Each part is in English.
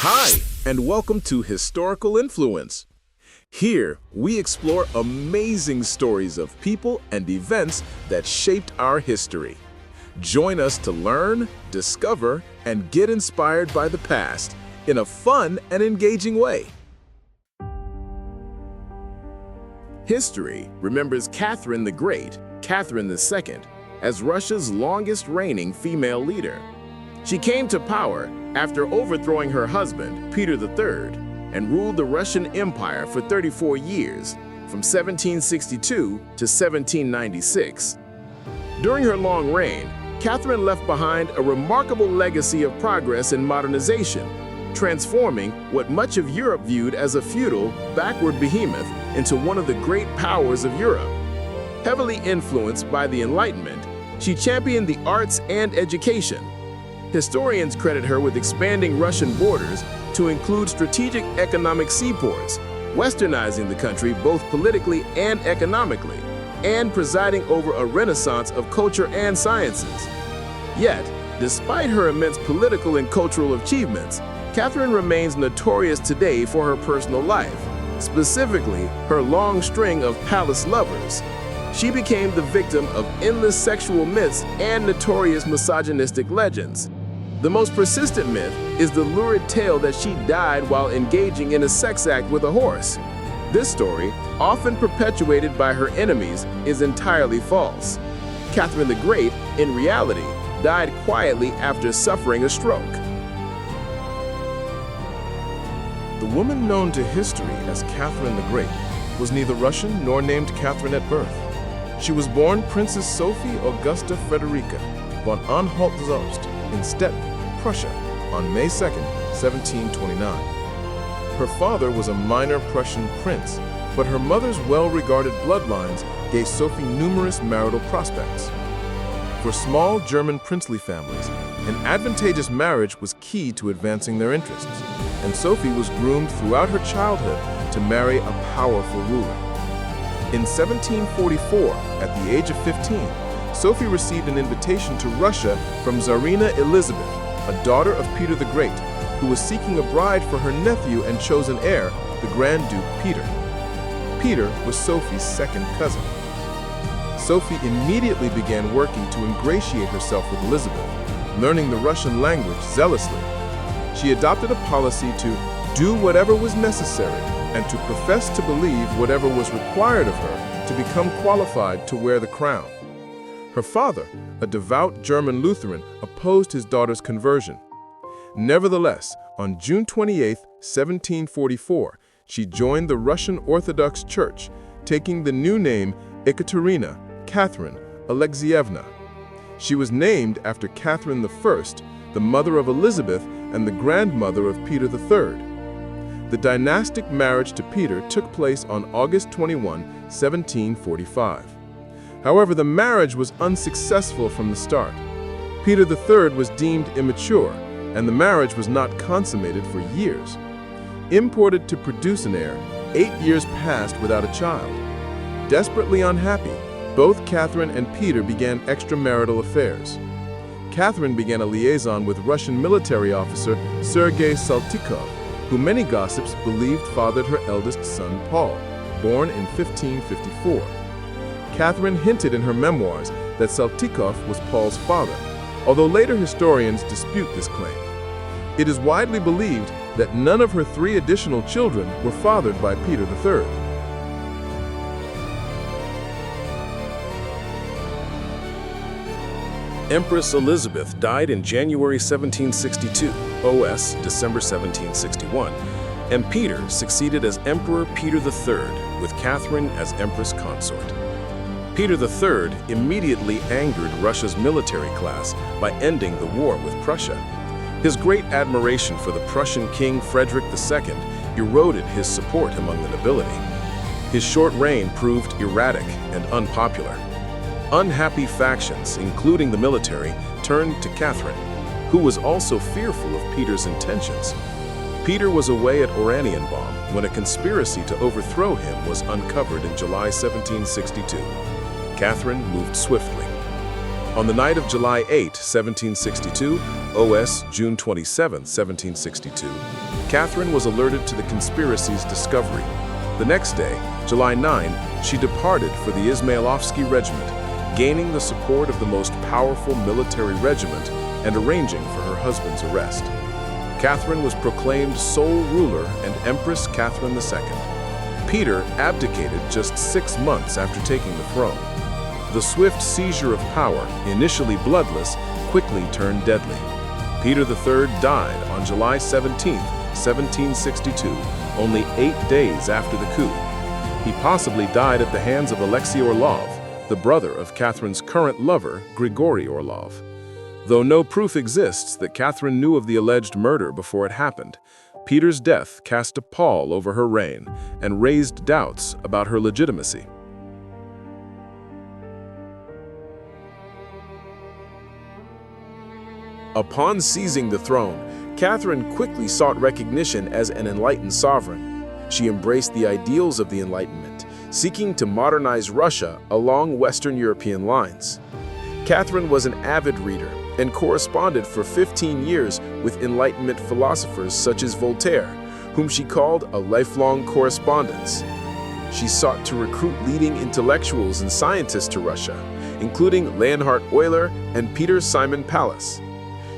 Hi, and welcome to Historical Influence. Here, we explore amazing stories of people and events that shaped our history. Join us to learn, discover, and get inspired by the past in a fun and engaging way. History remembers Catherine the Great, Catherine II, as Russia's longest reigning female leader. She came to power after overthrowing her husband, Peter III, and ruled the Russian Empire for 34 years, from 1762 to 1796. During her long reign, Catherine left behind a remarkable legacy of progress and modernization, transforming what much of Europe viewed as a feudal, backward behemoth into one of the great powers of Europe. Heavily influenced by the Enlightenment, she championed the arts and education. Historians credit her with expanding Russian borders to include strategic economic seaports, westernizing the country both politically and economically, and presiding over a renaissance of culture and sciences. Yet, despite her immense political and cultural achievements, Catherine remains notorious today for her personal life, specifically her long string of palace lovers. She became the victim of endless sexual myths and notorious misogynistic legends. The most persistent myth is the lurid tale that she died while engaging in a sex act with a horse. This story, often perpetuated by her enemies, is entirely false. Catherine the Great, in reality, died quietly after suffering a stroke. The woman known to history as Catherine the Great was neither Russian nor named Catherine at birth. She was born Princess Sophie Augusta Frederica von Anhalt-Zerbst in Stettin, Prussia, on May 2, 1729. Her father was a minor Prussian prince, but her mother's well-regarded bloodlines gave Sophie numerous marital prospects. For small German princely families, an advantageous marriage was key to advancing their interests, and Sophie was groomed throughout her childhood to marry a powerful ruler. In 1744, at the age of 15, Sophie received an invitation to Russia from Tsarina Elizabeth, a daughter of Peter the Great, who was seeking a bride for her nephew and chosen heir, the Grand Duke Peter. Peter was Sophie's second cousin. Sophie immediately began working to ingratiate herself with Elizabeth, learning the Russian language zealously. She adopted a policy to do whatever was necessary and to profess to believe whatever was required of her to become qualified to wear the crown. Her father, a devout German Lutheran, opposed his daughter's conversion. Nevertheless, on June 28, 1744, she joined the Russian Orthodox Church, taking the new name Ekaterina, Catherine Alexeyevna. She was named after Catherine I, the mother of Elizabeth and the grandmother of Peter III. The dynastic marriage to Peter took place on August 21, 1745. However, the marriage was unsuccessful from the start. Peter III was deemed immature, and the marriage was not consummated for years. Imported to produce an heir, 8 years passed without a child. Desperately unhappy, both Catherine and Peter began extramarital affairs. Catherine began a liaison with Russian military officer Sergei Saltykov, who many gossips believed fathered her eldest son Paul, born in 1554. Catherine hinted in her memoirs that Saltykov was Paul's father, although later historians dispute this claim. It is widely believed that none of her 3 additional children were fathered by Peter III. Empress Elizabeth died in January 1762, OS December 1761, and Peter succeeded as Emperor Peter III, with Catherine as Empress consort. Peter III immediately angered Russia's military class by ending the war with Prussia. His great admiration for the Prussian King Frederick II eroded his support among the nobility. His short reign proved erratic and unpopular. Unhappy factions, including the military, turned to Catherine, who was also fearful of Peter's intentions. Peter was away at Oranienbaum when a conspiracy to overthrow him was uncovered in July 1762. Catherine moved swiftly. On the night of July 8, 1762, OS June 27, 1762, Catherine was alerted to the conspiracy's discovery. The next day, July 9, she departed for the Izmailovsky Regiment, gaining the support of the most powerful military regiment and arranging for her husband's arrest. Catherine was proclaimed sole ruler and Empress Catherine II. Peter abdicated just 6 months after taking the throne. The swift seizure of power, initially bloodless, quickly turned deadly. Peter III died on July 17, 1762, only 8 days after the coup. He possibly died at the hands of Alexei Orlov, the brother of Catherine's current lover, Grigory Orlov. Though no proof exists that Catherine knew of the alleged murder before it happened, Peter's death cast a pall over her reign and raised doubts about her legitimacy. Upon seizing the throne, Catherine quickly sought recognition as an enlightened sovereign. She embraced the ideals of the Enlightenment, seeking to modernize Russia along Western European lines. Catherine was an avid reader and corresponded for 15 years with Enlightenment philosophers such as Voltaire, whom she called a lifelong correspondence. She sought to recruit leading intellectuals and scientists to Russia, including Leonhard Euler and Peter Simon Pallas.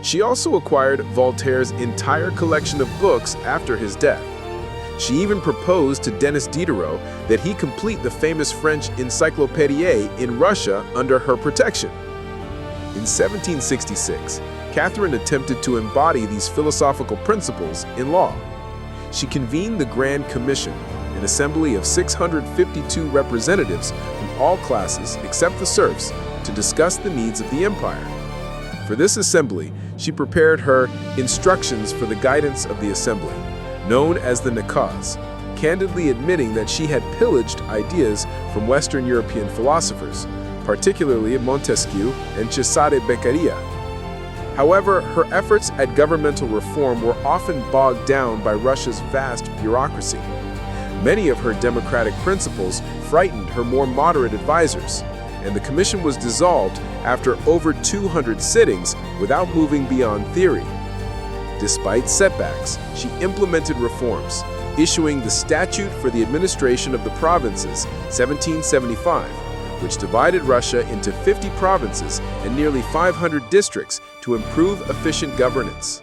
She also acquired Voltaire's entire collection of books after his death. She even proposed to Denis Diderot that he complete the famous French Encyclopédie in Russia under her protection. In 1766, Catherine attempted to embody these philosophical principles in law. She convened the Grand Commission, an assembly of 652 representatives from all classes except the serfs, to discuss the needs of the empire. For this assembly, she prepared her Instructions for the Guidance of the Assembly, known as the Nakaz, candidly admitting that she had pillaged ideas from Western European philosophers, particularly Montesquieu and Cesare Beccaria. However, her efforts at governmental reform were often bogged down by Russia's vast bureaucracy. Many of her democratic principles frightened her more moderate advisors, and the commission was dissolved after over 200 sittings without moving beyond theory. Despite setbacks, she implemented reforms, issuing the Statute for the Administration of the Provinces, 1775, which divided Russia into 50 provinces and nearly 500 districts to improve efficient governance.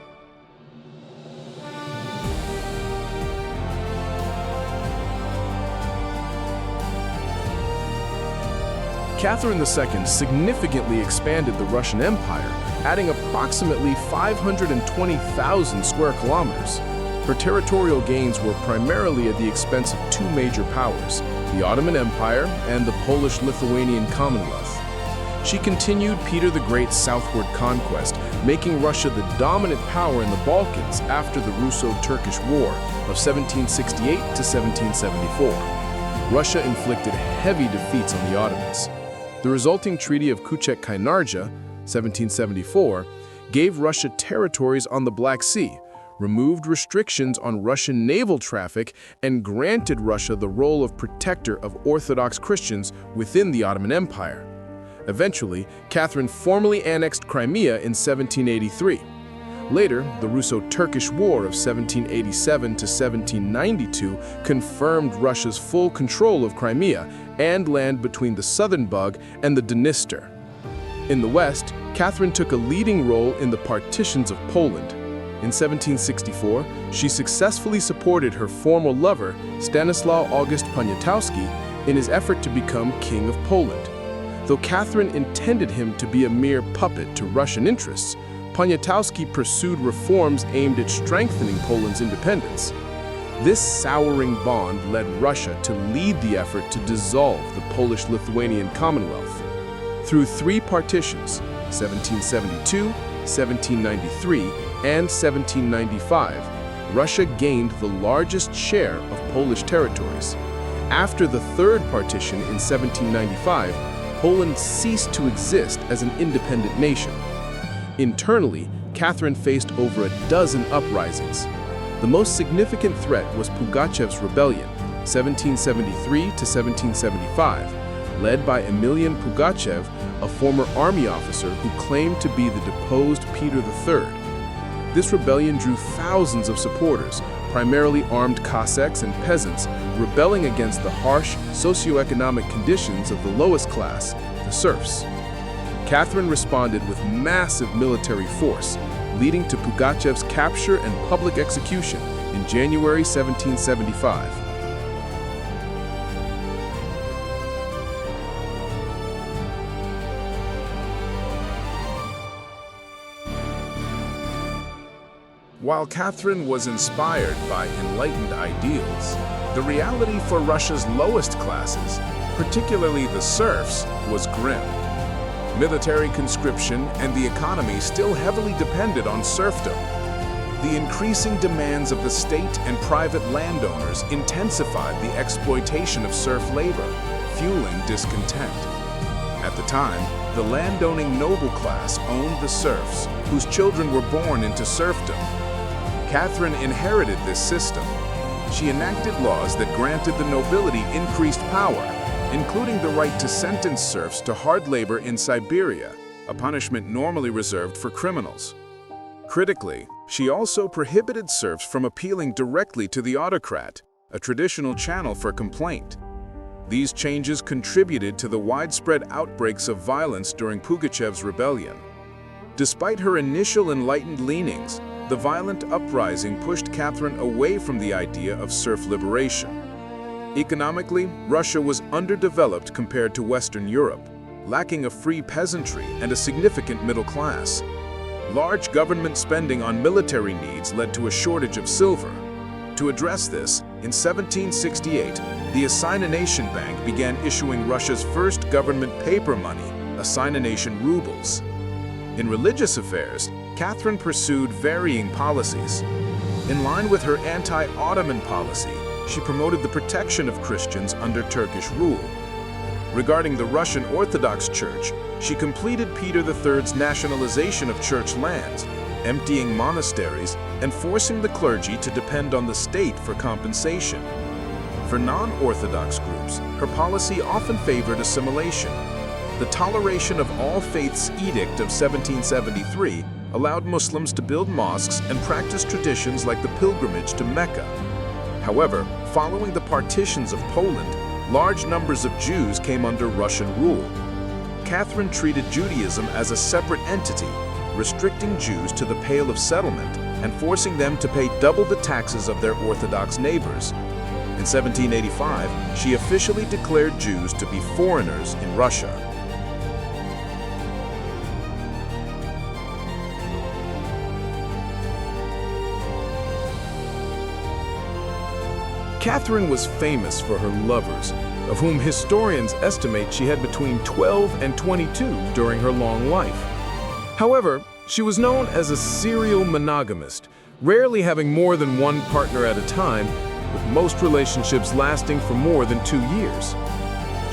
Catherine II significantly expanded the Russian Empire, adding approximately 520,000 square kilometers. Her territorial gains were primarily at the expense of two major powers, the Ottoman Empire and the Polish-Lithuanian Commonwealth. She continued Peter the Great's southward conquest, making Russia the dominant power in the Balkans after the Russo-Turkish War of 1768 to 1774. Russia inflicted heavy defeats on the Ottomans. The resulting Treaty of Kuchek-Kainarja, 1774, gave Russia territories on the Black Sea, removed restrictions on Russian naval traffic, and granted Russia the role of protector of Orthodox Christians within the Ottoman Empire. Eventually, Catherine formally annexed Crimea in 1783. Later, the Russo-Turkish War of 1787 to 1792 confirmed Russia's full control of Crimea and land between the southern Bug and the Dniester. In the west, Catherine took a leading role in the partitions of Poland. In 1764, she successfully supported her former lover, Stanislaw August Poniatowski, in his effort to become King of Poland. Though Catherine intended him to be a mere puppet to Russian interests, Poniatowski pursued reforms aimed at strengthening Poland's independence. This souring bond led Russia to lead the effort to dissolve the Polish-Lithuanian Commonwealth. Through three partitions, 1772, 1793, and 1795, Russia gained the largest share of Polish territories. After the third partition in 1795, Poland ceased to exist as an independent nation. Internally, Catherine faced over a dozen uprisings. The most significant threat was Pugachev's rebellion, 1773 to 1775, led by Emilian Pugachev, a former army officer who claimed to be the deposed Peter III. This rebellion drew thousands of supporters, primarily armed Cossacks and peasants, rebelling against the harsh socioeconomic conditions of the lowest class, the serfs. Catherine responded with massive military force, leading to Pugachev's capture and public execution in January 1775. While Catherine was inspired by enlightened ideals, the reality for Russia's lowest classes, particularly the serfs, was grim. Military conscription and the economy still heavily depended on serfdom. The increasing demands of the state and private landowners intensified the exploitation of serf labor, fueling discontent. At the time, the landowning noble class owned the serfs, whose children were born into serfdom. Catherine inherited this system. She enacted laws that granted the nobility increased power, including the right to sentence serfs to hard labor in Siberia, a punishment normally reserved for criminals. Critically, she also prohibited serfs from appealing directly to the autocrat, a traditional channel for complaint. These changes contributed to the widespread outbreaks of violence during Pugachev's rebellion. Despite her initial enlightened leanings, the violent uprising pushed Catherine away from the idea of serf liberation. Economically, Russia was underdeveloped compared to Western Europe, lacking a free peasantry and a significant middle class. Large government spending on military needs led to a shortage of silver. To address this, in 1768, the Assignation Bank began issuing Russia's first government paper money, Assignation rubles. In religious affairs, Catherine pursued varying policies. In line with her anti-Ottoman policy, she promoted the protection of Christians under Turkish rule. Regarding the Russian Orthodox Church, she completed Peter III's nationalization of church lands, emptying monasteries and forcing the clergy to depend on the state for compensation. For non-Orthodox groups, her policy often favored assimilation. The Toleration of All Faiths Edict of 1773 allowed Muslims to build mosques and practice traditions like the pilgrimage to Mecca. However, following the partitions of Poland, large numbers of Jews came under Russian rule. Catherine treated Judaism as a separate entity, restricting Jews to the Pale of Settlement and forcing them to pay double the taxes of their Orthodox neighbors. In 1785, she officially declared Jews to be foreigners in Russia. Catherine was famous for her lovers, of whom historians estimate she had between 12 and 22 during her long life. However, she was known as a serial monogamist, rarely having more than one partner at a time, with most relationships lasting for more than 2 years.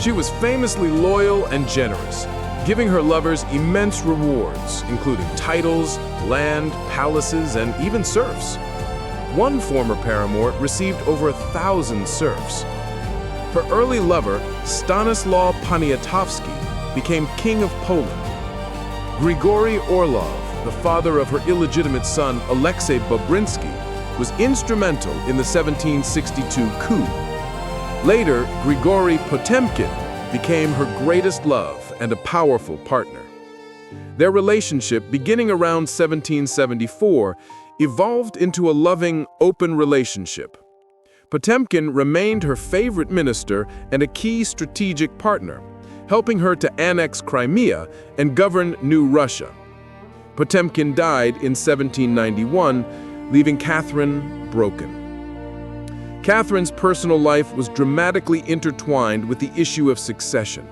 She was famously loyal and generous, giving her lovers immense rewards, including titles, land, palaces, and even serfs. One former paramour received over 1,000 serfs. Her early lover, Stanislaw Poniatowski, became King of Poland. Grigory Orlov, the father of her illegitimate son Alexei Bobrinsky, was instrumental in the 1762 coup. Later, Grigory Potemkin became her greatest love and a powerful partner. Their relationship, beginning around 1774, evolved into a loving, open relationship. Potemkin remained her favorite minister and a key strategic partner, helping her to annex Crimea and govern New Russia. Potemkin died in 1791, leaving Catherine broken. Catherine's personal life was dramatically intertwined with the issue of succession.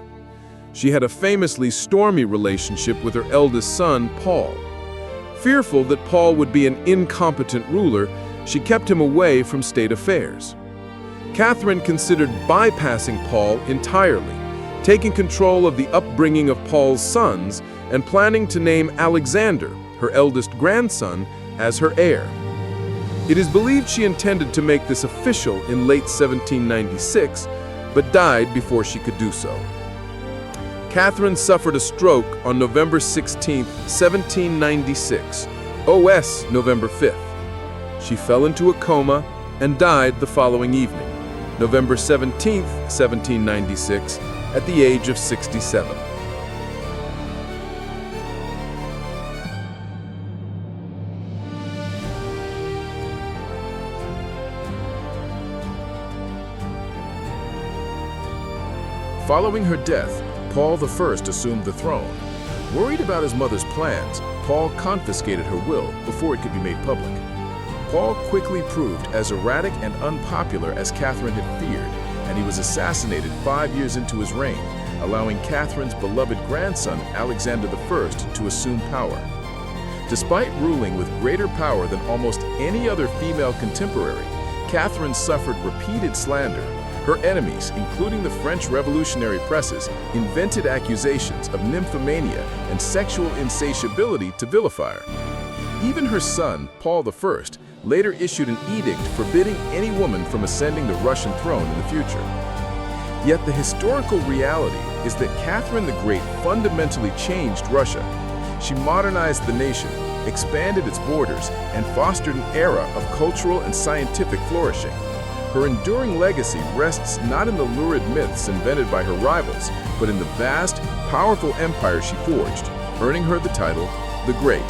She had a famously stormy relationship with her eldest son, Paul. Fearful that Paul would be an incompetent ruler, she kept him away from state affairs. Catherine considered bypassing Paul entirely, taking control of the upbringing of Paul's sons and planning to name Alexander, her eldest grandson, as her heir. It is believed she intended to make this official in late 1796, but died before she could do so. Catherine suffered a stroke on November 16, 1796, OS November 5th. She fell into a coma and died the following evening, November 17, 1796, at the age of 67. Following her death, Paul I assumed the throne. Worried about his mother's plans, Paul confiscated her will before it could be made public. Paul quickly proved as erratic and unpopular as Catherine had feared, and he was assassinated 5 years into his reign, allowing Catherine's beloved grandson, Alexander I, to assume power. Despite ruling with greater power than almost any other female contemporary, Catherine suffered repeated slander. Her enemies, including the French revolutionary presses, invented accusations of nymphomania and sexual insatiability to vilify her. Even her son, Paul I, later issued an edict forbidding any woman from ascending the Russian throne in the future. Yet the historical reality is that Catherine the Great fundamentally changed Russia. She modernized the nation, expanded its borders, and fostered an era of cultural and scientific flourishing. Her enduring legacy rests not in the lurid myths invented by her rivals, but in the vast, powerful empire she forged, earning her the title, the Great.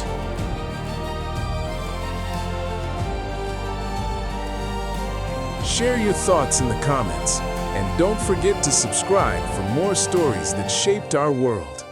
Share your thoughts in the comments, and don't forget to subscribe for more stories that shaped our world.